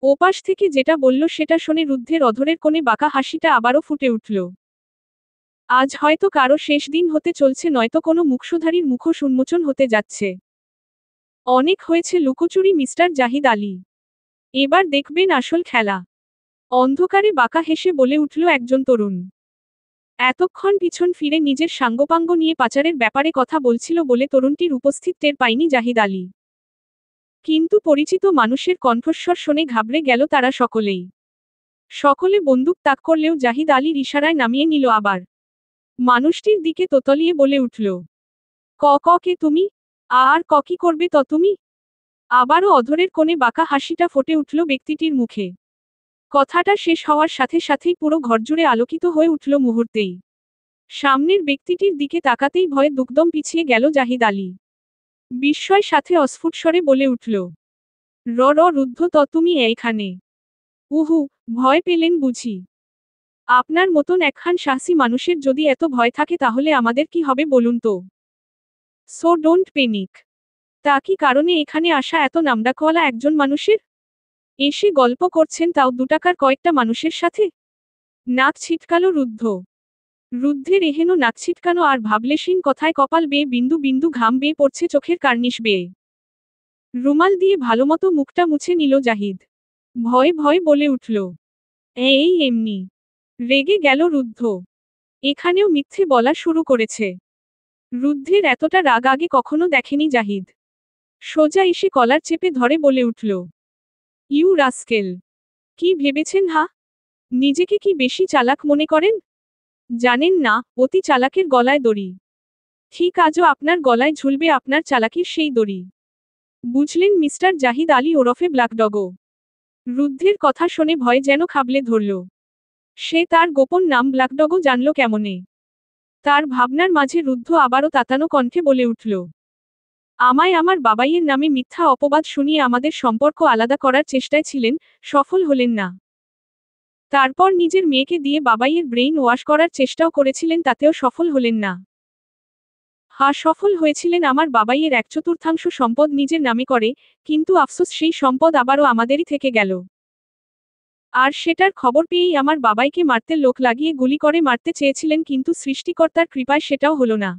ওপাশ থেকে যেটা বলল সেটা শুনে রুদ্ধের অধরের কোণে বাঁকা হাসিটা আবারও ফুটে উঠল। আজ হয়তো কারো শেষ দিন হতে চলছে, নয়তো কোনো মুখোশধারীর মুখোশ উন্মোচন হতে যাচ্ছে। অনেক হয়েছে লুকোচুরি মিস্টার জাহিদ আলী, এবার দেখবেন আসল খেলা। অন্ধকারে বাঁকা হেসে বলে উঠল একজন তরুণ। এতক্ষণ পিছন ফিরে নিজের সাঙ্গপাঙ্গ নিয়ে পাচারের ব্যাপারে কথা বলছিল বলে তরুণটির উপস্থিত টের পায়নি জাহিদ আলী। কিন্তু পরিচিত মানুষের কণ্ঠস্বর শুনে ঘাবড়ে গেল তারা সকলেই। সকলে বন্দুক তাক করলেও জাহিদ আলীর ইশারায় নামিয়ে নিল আবার। মানুষটির দিকে তোতলিয়ে বলে উঠল, কে তুমি? আর কি করবে তো তুমি? আবারও অধরের কোণে বাঁকা হাসিটা ফুটে উঠল ব্যক্তিটির মুখে। কথাটা শেষ হওয়ার সাথে সাথেই পুরো ঘরজুড়ে আলোকিত হয়ে উঠল মুহূর্তেই। সামনের ব্যক্তিটির দিকে তাকাতেই ভয়ে দুকদম পিছিয়ে গেল জাহিদ আলী। বিস্ময় সাথে অস্ফুট স্বরে বলে উঠল, রুদ্ধ, তুমি এইখানে? উহু, ভয় পেলেন বুঝি? আপনার মতন একখান সাহসী মানুষের যদি এত ভয় থাকে তাহলে আমাদের কি হবে বলুন তো? So don't panic. তা কি কারণে এখানে আসা এত নামডাকওয়ালা একজন মানুষের? এসে গল্প করছেন তাও 2 টাকার কয়েকটা মানুষের সাথে? নাক ছিটকালো রুদ্ধ। রুদ্ধের এহেন নাক ছিটকানো আর ভাবলেশীন কথায় কপাল বেয়ে বিন্দু বিন্দু ঘাম বেয়ে পড়ছে চোখের কার্নিশ বেয়ে। রুমাল দিয়ে ভালোমতো মুখটা মুছে নিল জাহিদ। ভয়ে ভয়ে বলে উঠল, এই এমনি। রেগে গেল রুদ্ধ। এখানেও মিথ্যে বলা শুরু করেছে। রুদ্ধের এতটা রাগ আগে কখনো দেখেনি জাহিদ। সোজা এসে কলার চেপে ধরে বলে উঠল, ইউ রাস্কেল! কি ভেবেছেন হা? নিজেকে কি বেশি চালাক মনে করেন? জানেন না, অতি চালাকের গলায় দড়ি। ঠিক আজও আপনার গলায় ঝুলবে আপনার চালাকির সেই দড়ি। বুঝলেন মিস্টার জাহিদ আলী ওরফে ব্ল্যাকডগো? রুদ্ধের কথা শুনে ভয় যেন খাবলে ধরল। সে তার গোপন নাম ব্ল্যাকডগো জানল কেমনে? তার ভাবনার মাঝে রুদ্ধ আবারও তাতানো কণ্ঠে বলে উঠল, আমায় আমার বাবাইয়ের নামে মিথ্যা অপবাদ শুনিয়ে আমাদের সম্পর্ক আলাদা করার চেষ্টায় ছিলেন, সফল হলেন না। তারপর নিজের মেয়েকে দিয়ে বাবাইয়ের ব্রেইন ওয়াশ করার চেষ্টাও করেছিলেন, তাতেও সফল হলেন না। সফল হয়েছিলেন আমার বাবাইয়ের 1/4 সম্পদ নিজের নামে করে, কিন্তু আফসোস সেই সম্পদ আবারও আমাদেরই থেকে গেল। আর সেটার খবর পেয়েই আমার বাবাইকে মারতে লোক লাগিয়ে গুলি করে মারতে চেয়েছিলেন, কিন্তু সৃষ্টিকর্তার কৃপায় সেটাও হলো না।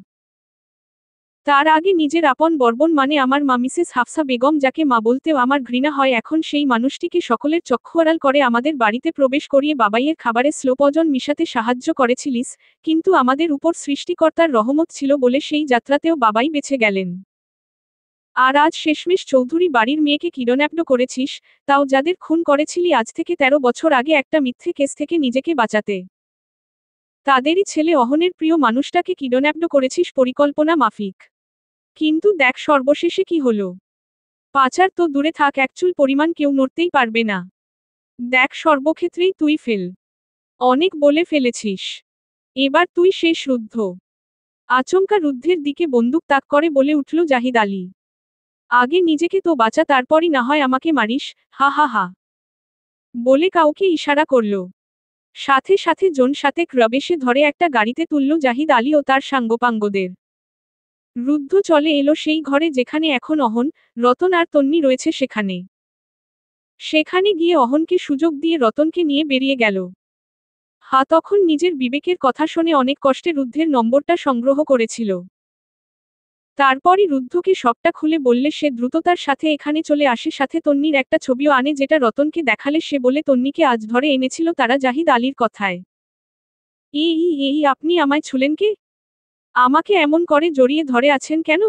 তার আগে নিজের আপন বর্বন মানে আমার মা মিসেস হাফসা বেগম, যাকে মা বলতেও আমার ঘৃণা হয়, এখন সেই মানুষটিকে সকলের চক্ষু আড়াল করে আমাদের বাড়িতে প্রবেশ করিয়ে বাবাইয়ের খাবারে স্লো পয়জন মিশাতে সাহায্য করেছিলিস, কিন্তু আমাদের উপর সৃষ্টিকর্তার রহমত ছিল বলে সেই যাত্রাতেও বাবাই বেঁচে গেলেন। আর আজ শেষমেশ চৌধুরী বাড়ির মেয়েকে কিডন্যাপড করেছিস, তাও যাদের খুন করেছিলি আজ থেকে 13 বছর আগে একটা মিথ্যে কেস থেকে নিজেকে বাঁচাতে। তাদেরই ছেলে অহনের প্রিয় মানুষটাকে কিডন্যাপড করেছিস পরিকল্পনা মাফিক। কিন্তু দেখ সর্বশেষে কি হলো। পাচার তো দূরে থাক, একচুল পরিমাণ কেউ নড়তেই পারবে না। দেখ সর্বক্ষেত্রেই তুই ফেল। অনেক বলে ফেলেছিস। এবার তুই শেষ রুদ্ধ। আচমকা রুদ্ধের দিকে বন্দুক তাক করে বলে উঠল জাহিদ আলী। আগে নিজেকে তো বাঁচা, তারপরই না হয় আমাকে মারিস, হা হা হা। বলে কাউকে ইশারা করল। সাথে সাথে জন সাতেক রবেশে ধরে একটা গাড়িতে তুলল জাহিদ আলী ও তার সাঙ্গপাঙ্গদের। রুদ্ধ চলে এলো সেই ঘরে যেখানে এখন অহন, রতন আর তন্নি রয়েছে সেখানে। সেখানে গিয়ে অহনকে সুযোগ দিয়ে রতনকে নিয়ে বেরিয়ে গেল। তখন নিজের বিবেকের কথা শুনে অনেক কষ্টে রুদ্ধের নম্বরটা সংগ্রহ করেছিল। তারপরই রুদ্ধকে সবটা খুলে বললে সে দ্রুততার সাথে এখানে চলে আসে, সাথে তন্নির একটা ছবিও আনে, যেটা রতনকে দেখালে সে বলে তন্নিকে আজ ধরে এনেছিল তারা জাহিদ আলীর কথায়। এই আপনি আমায় ছুলেন কে? আমাকে এমন করে জড়িয়ে ধরে আছেন কেন?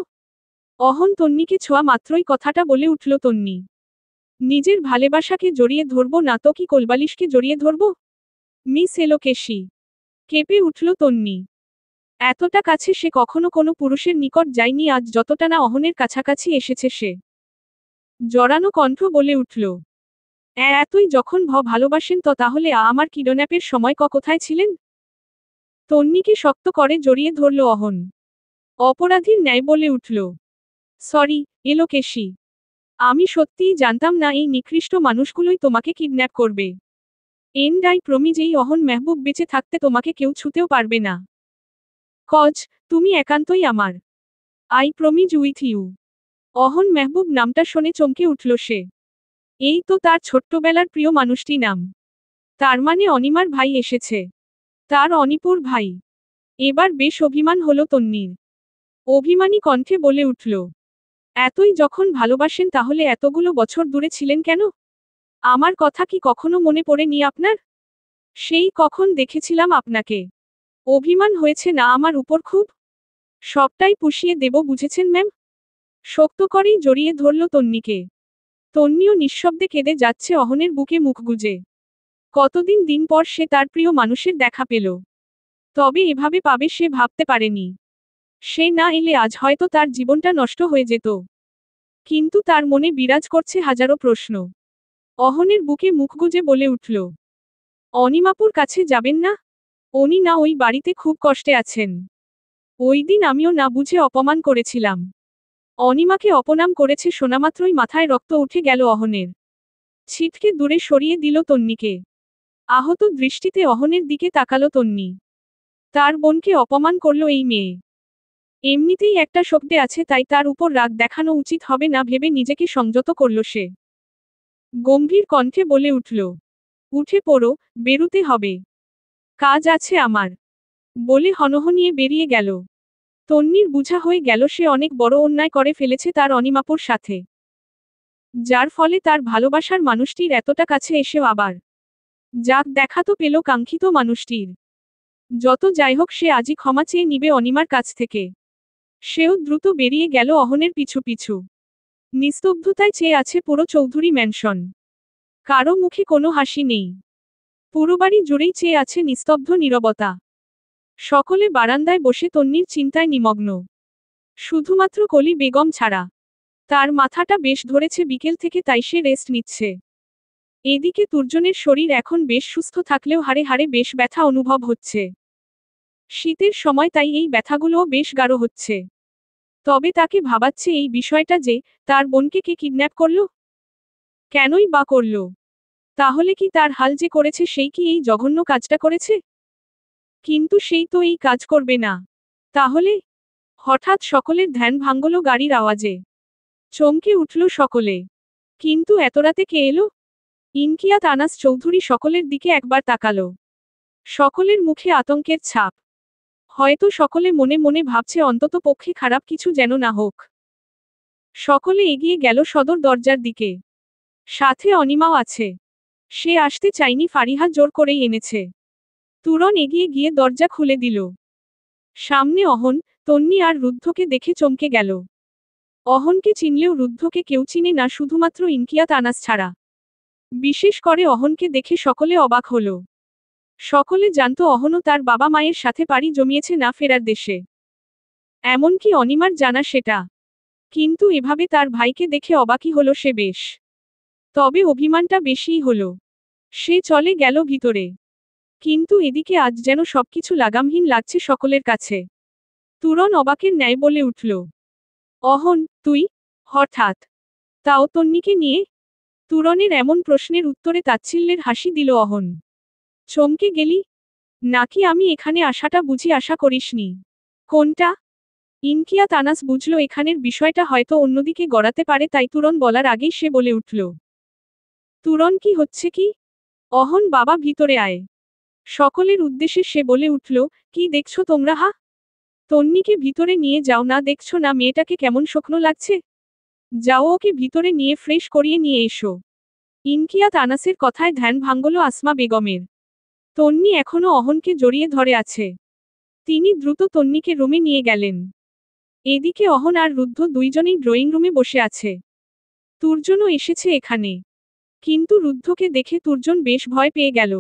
অহন তন্নিকে ছোঁয়া মাত্রই কথাটা বলে উঠল তন্নি। নিজের ভালোবাসাকে জড়িয়ে ধরব না তো কি কোলবালিশকে জড়িয়ে ধরব? মিস এলোকেশী। কেঁপে উঠল তন্নি। এতটা কাছে সে কখনো কোনো পুরুষের নিকট যায়নি, আজ যতটা না অহনের কাছাকাছি এসেছে সে। জড়ানো কণ্ঠ বলে উঠল, এতই যখন ভালোবাসেন তো তাহলে আমার কিডন্যাপের সময় কোথায় ছিলেন? তন্নিকে শক্ত করে জড়িয়ে ধরল অহন। অপরাধীর ন্যায় বলে উঠল, সরি, এলোকেশী। আমি সত্যিই জানতাম না এই নিকৃষ্ট মানুষগুলোই তোমাকে কিডন্যাপ করবে। আই প্রমিজ, এই অহন মেহবুব বেঁচে থাকতে তোমাকে কেউ ছুতেও পারবে না। কজ, তুমি একান্তই আমার। I promise with you. Ahan Mehboob নামটা শুনে চমকে উঠল সে। এই তো তার ছোট্টবেলার প্রিয় মানুষটি নাম। তার মানে অনিমার ভাই এসেছে। তার অনিপুর ভাই। এবার বেশ অভিমান হলো তন্নির। অভিমানী কণ্ঠে বলে উঠল, এতই যখন ভালোবাসেন তাহলে এতগুলো বছর দূরে ছিলেন কেন? আমার কথা কি কখনো মনে পড়েনি আপনার? সেই কখন দেখেছিলাম আপনাকে। অভিমান হয়েছে না আমার উপর খুব? সবটাই পুষিয়ে দেব বুঝেছেন ম্যাম? শক্ত করেই জড়িয়ে ধরল তন্নিকে। তন্নিও নিঃশব্দে কেঁদে যাচ্ছে অহনের বুকে মুখ গুজে। কতদিন দিন পর সে তার প্রিয় মানুষের দেখা পেল। তবে এভাবে পাবে সে ভাবতে পারেনি। সে না এলে আজ হয়তো তার জীবনটা নষ্ট হয়ে যেত। কিন্তু তার মনে বিরাজ করছে হাজারো প্রশ্ন। অহনের বুকে মুখ গুজে বলে উঠল, অনিমাপুর কাছে যাবেন না? উনি না ওই বাড়িতে খুব কষ্টে আছেন। ওই দিন আমিও না বুঝে অপমান করেছিলাম। অনিমাকে অপনাম করেছে শোনামাত্রই মাথায় রক্ত উঠে গেল অহনের। ছিটকে দূরে সরিয়ে দিল তন্নিকে। আহত দৃষ্টিতে অহনের দিকে তাকালো তন্নি। তার বোনকে অপমান করল এই মেয়ে। এমনিতেই একটা শব্দে আছে, তাই তার উপর রাগ দেখানো উচিত হবে না ভেবে নিজেকে সংযত করল সে। গম্ভীর কণ্ঠে বলে উঠল, উঠে পড়ো, বেরুতে হবে। কাজ আছে আমার। বলে হনহনিয়ে বেরিয়ে গেল। তন্নির বুঝা হয়ে গেল সে অনেক বড় অন্যায় করে ফেলেছে তার অনিমাপুর সাথে। যার ফলে তার ভালোবাসার মানুষটির এতটা কাছে এসেও আবার যাক দেখা তো পেল কাঙ্ক্ষিত মানুষটির। যত যাই হোক সে আজই ক্ষমা চেয়ে নিবে অনিমার কাছ থেকে। সেও দ্রুত বেরিয়ে গেল অহনের পিছু পিছু। নিস্তব্ধতায় চেয়ে আছে পুরো চৌধুরী ম্যানশন। কারো মুখে কোনো হাসি নেই। পুরো বাড়ি জুড়েই চেয়ে আছে নিস্তব্ধ নীরবতা। সকলে বারান্দায় বসে তন্নির চিন্তায় নিমগ্ন। শুধুমাত্র কলি বেগম ছাড়া। তার মাথাটা বেশ ধরেছে বিকেল থেকে, তাই সে রেস্ট নিচ্ছে। এদিকে তুর্জনের শরীর এখন বেশ সুস্থ থাকলেও হাড়ে হাড়ে বেশ ব্যথা অনুভব হচ্ছে। শীতের সময় তাই এই ব্যথাগুলোও বেশ গাঢ় হচ্ছে। তবে তাকে ভাবাচ্ছে এই বিষয়টা যে, তার বোনকে কে কিডন্যাপ করল? কেনই বা করল? তাহলে কি তার হাল যে করেছে সেই কি এই জঘন্য কাজটা করেছে? কিন্তু সেই তো এই কাজ করবে না। তাহলে? হঠাৎ সকলের ধ্যান ভাঙল গাড়ির আওয়াজে। চমকে উঠল সকলে। কিন্তু এত রাতে কে এলো? ইনকিয়াত আনাস চৌধুরী সকলের দিকে একবার তাকালো। সকলের মুখে আতঙ্কের ছাপ। হয়তো সকলে মনে মনে ভাবছে অন্তত পক্ষে খারাপ কিছু যেন না হোক। সকলে এগিয়ে গেল সদর দরজার দিকে। সাথে অনিমাও আছে। সে আসতে চায়নি, ফারিহা জোর করেই এনেছে। তুরন এগিয়ে গিয়ে দরজা খুলে দিল। সামনে অহন, তন্নি আর রুদ্ধকে দেখে চমকে গেল। অহনকে চিনলেও রুদ্ধকে কেউ চিনে না শুধুমাত্র ইনকিয়াত আনাস ছাড়া। বিশেষ করে অহনকে দেখে সকলে অবাক হল। সকলে জানত অহনও তার বাবা মায়ের সাথে পাড়ি জমিয়েছে না ফেরার দেশে। এমনকি অনিমার জানা সেটা। কিন্তু এভাবে তার ভাইকে দেখে অবাকই হলো সে বেশ। তবে অভিমানটা বেশিই হলো। সে চলে গেল ভিতরে। কিন্তু এদিকে আজ যেন সবকিছু লাগামহীন লাগছে সকলের কাছে। তুরন অবাকের ন্যায় বলে উঠল, অহন, তুই? হঠাৎ? তাও তন্নিকে নিয়ে? তুরনের এমন প্রশ্নের উত্তরে তাচ্ছিল্যের হাসি দিল অহন। চমকে গেলি? নাকি আমি এখানে আসাটা বুঝি আশা করিসনি? কোনটা? ইনকিয়াত আনাস বুঝল এখানের বিষয়টা হয়তো অন্যদিকে গড়াতে পারে, তাই তুরন বলার আগেই সে বলে উঠল, তুরন কি হচ্ছে কি? অহন, বাবা ভিতরে আয়। সকলের উদ্দেশ্যে সে বলে উঠল, কি দেখছো তোমরা? হা? তন্নিকে ভিতরে নিয়ে যাও না, দেখছো না মেয়েটাকে কেমন শুকনো লাগছে? যাও ওকে ভিতরে নিয়ে ফ্রেশ করিয়ে নিয়ে এসো। ইনকিয়াত আনাসের কথায় ধ্যান ভাঙল আসমা বেগমের। তন্নি এখনো অহনকে জড়িয়ে ধরে আছে। তিনি দ্রুত তন্নিকে রুমে নিয়ে গেলেন। এদিকে অহন আর রুদ্ধ দুইজনেই ড্রয়িং রুমে বসে আছে। তুর্জনও এসেছে এখানে। কিন্তু রুদ্ধকে দেখে তুর্জন বেশ ভয় পেয়ে গেল।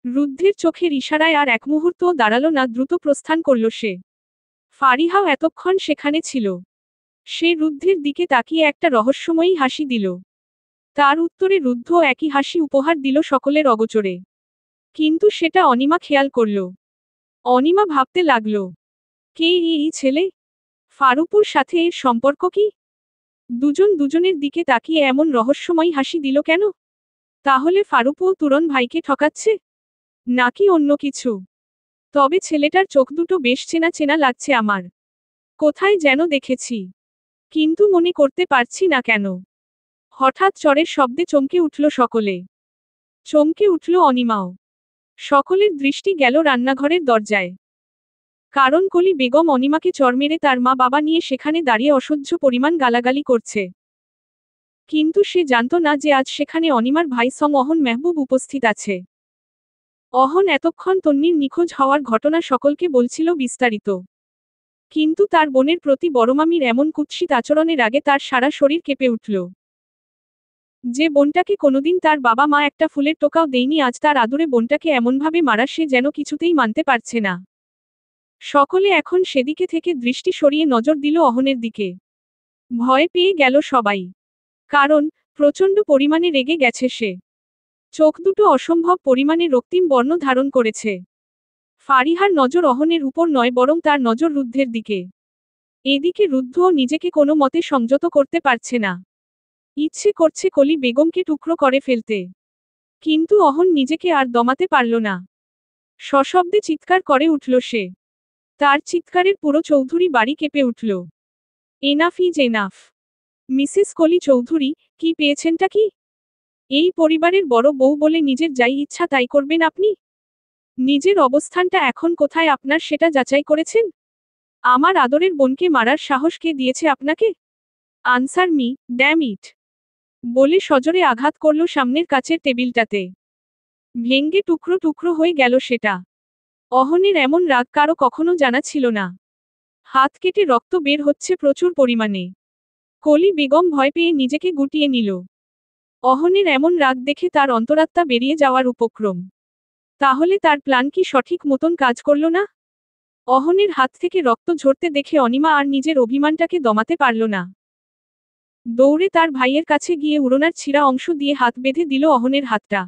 রুদ্ধের চোখের ইশারায় আর এক মুহূর্তও দাঁড়ালো না, দ্রুত প্রস্থান করল সে। ফারিহাও এতক্ষণ সেখানে ছিল। সে রুদ্ধের দিকে তাকিয়ে একটা রহস্যময়ী হাসি দিল। তার উত্তরে রুদ্ধ একই হাসি উপহার দিল সকলের অগোচরে। কিন্তু সেটা অনিমা খেয়াল করল। অনিমা ভাবতে লাগল, কে এই ছেলে? ফারুপুর সাথে এর সম্পর্ক কি? দুজন দুজনের দিকে তাকিয়ে এমন রহস্যময়ী হাসি দিল কেন? তাহলে ফারুপও তুরন ভাইকে ঠকাচ্ছে? নাকি অন্য কিছু? তবে ছেলেটার চোখ দুটো বেশ চেনা চেনা লাগছে আমার। কোথায় যেন দেখেছি। কিন্তু মনে করতে পারছি না কেন। হঠাৎ চরের শব্দে চমকে উঠল সকলে। চমকে উঠল অনিমাও। সকলের দৃষ্টি গেল রান্নাঘরের দরজায়। কারণ কলি বেগম অনিমাকে চর মেরে তার মা বাবা নিয়ে সেখানে দাঁড়িয়ে অসহ্য পরিমাণ গালাগালি করছে। কিন্তু সে জানত না যে আজ সেখানে অনিমার ভাই সং অহন মেহবুব উপস্থিত আছে। অহন এতক্ষণ তন্নির নিখোঁজ হওয়ার ঘটনা সকলকে বলছিল বিস্তারিত। কিন্তু তার বোনের প্রতি বড়মামির এমন কুৎসিত আচরণের আগে তার সারা শরীর কেঁপে উঠল। যে বোনটাকে কোনোদিন তার বাবা মা একটা ফুলের টোকাও দেয়নি, আজ তার আদুরে বোনটাকে এমনভাবে মারা সে যেন কিছুতেই মানতে পারছে না। সকলে এখন সেদিকে থেকে দৃষ্টি সরিয়ে নজর দিল অহনের দিকে। ভয় পেয়ে গেল সবাই। কারণ প্রচণ্ড পরিমাণে রেগে গেছে সে। চোখ দুটো অসম্ভব পরিমাণে রক্তিম বর্ণ ধারণ করেছে। ফারিহার নজর অহনের উপর নয়, বরং তার নজর রুদ্ধের দিকে। এদিকে রুদ্ধও নিজেকে কোনো মতে সংযত করতে পারছে না। ইচ্ছে করছে কলি বেগমকে টুকরো করে ফেলতে, কিন্তু অহন নিজেকে আর দমাতে পারল না। সশব্দে চিৎকার করে উঠল সে। তার চিৎকারের পুরো চৌধুরী বাড়ি কেঁপে উঠল। Enough is enough. মিসেস কলি চৌধুরী, কি পেয়েছেনটা কি? এই পরিবারের বড় বউ বলে নিজের যাই ইচ্ছা তাই করবেন আপনি? নিজের অবস্থানটা এখন কোথায় আপনার সেটা যাচাই করেছেন? আমার আদরের বোনকে মারার সাহস কে দিয়েছে আপনাকে? Answer me, damn it! বলে সজোরে আঘাত করল সামনের কাচের টেবিলটাতে। ভেঙ্গে টুকরো টুকরো হয়ে গেল সেটা। অহনের এমন রাগ কারো কখনো জানা ছিল না। হাত কেটে রক্ত বের হচ্ছে প্রচুর পরিমাণে। কলি বেগম ভয় পেয়ে নিজেকে গুটিয়ে নিল। অহনের এমন রাগ দেখে তার অন্তরাত্মা বেরিয়ে যাওয়ার উপক্রম। তাহলে তার প্ল্যান কি সঠিক মতন কাজ করল না? অহনের হাত থেকে রক্ত ঝরতে দেখে অনিমা আর নিজের অভিমানটাকে দমাতে পারল না। দৌড়ে তার ভাইয়ের কাছে গিয়ে উড়োনার ছিঁড়া অংশ দিয়ে হাত বেঁধে দিল অহনের হাতটা।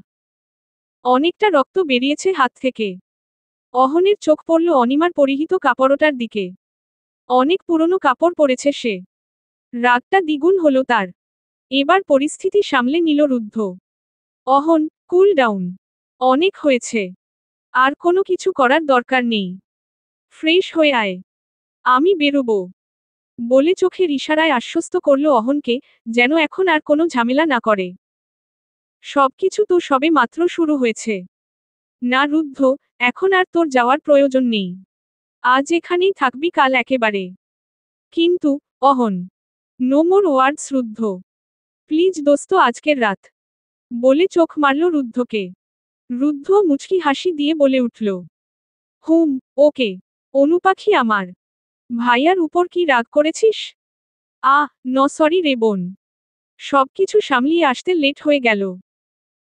অনেকটা রক্ত বেরিয়েছে হাত থেকে। অহনের চোখ পড়ল অনিমার পরিহিত কাপড়টার দিকে। অনেক পুরনো কাপড় পরেছে সে। রাগটা দ্বিগুণ হলো তার। এবার পরিস্থিতি সামলে নিল রুদ্ধ। অহন, কুল ডাউন। অনেক হয়েছে। আর কোনো কিছু করার দরকার নেই। ফ্রেশ হয়ে আয়। আমি বেরোবো। বলে চোখের ইশারায় আশ্বস্ত করল অহনকে, যেন এখন আর কোনো ঝামেলা না করে। সবকিছু তো সবে মাত্র শুরু হয়েছে। না রুদ্ধ, এখন আর তোর যাওয়ার প্রয়োজন নেই। আজ এখানেই থাকবি, কাল একেবারে। কিন্তু, অহন। নো মোর ওয়ার্ডস রুদ্ধ। প্লিজ দোস্ত, আজকের রাত। বলে চোখ মারল রুদ্ধকে। রুদ্ধ মুচকি হাসি দিয়ে বলে উঠল, হুম, ওকে। অনুপাখি আমার। ভাইয়ার উপর কি রাগ করেছিস? সরি রে বোন। সবকিছু সামলিয়ে আসতে লেট হয়ে গেল।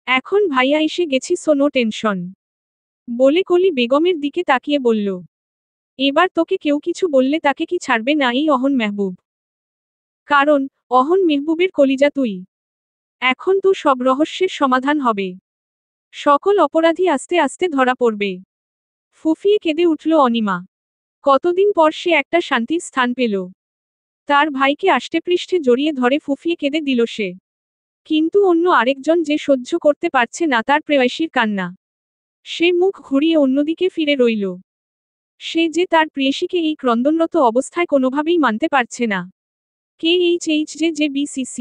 এখন ভাইয়া এসে গেছি, সো নো টেনশন। বলে কলি বেগমের দিকে তাকিয়ে বলল, এবার তোকে কেউ কিছু বললে তাকে কি ছাড়বে না এই অহন মেহবুব? কারণ, অহন মেহবুবের কলিজা তুই। এখন তো সব রহস্যের সমাধান হবে। সকল অপরাধী আস্তে আস্তে ধরা পড়বে। ফুফিয়ে কেঁদে উঠল অনিমা। কতদিন পর সে একটা শান্তির স্থান পেল। তার ভাইকে আষ্টেপৃষ্ঠে জড়িয়ে ধরে ফুফিয়ে কেঁদে দিল সে। কিন্তু অন্য আরেকজন যে সহ্য করতে পারছে না তার প্রেয়সীর কান্না। সে মুখ ঘুরিয়ে অন্যদিকে ফিরে রইল। সে যে তার প্রেয়সীকে এই ক্রন্দনরত অবস্থায় কোনোভাবেই মানতে পারছে না। KHH যে BCC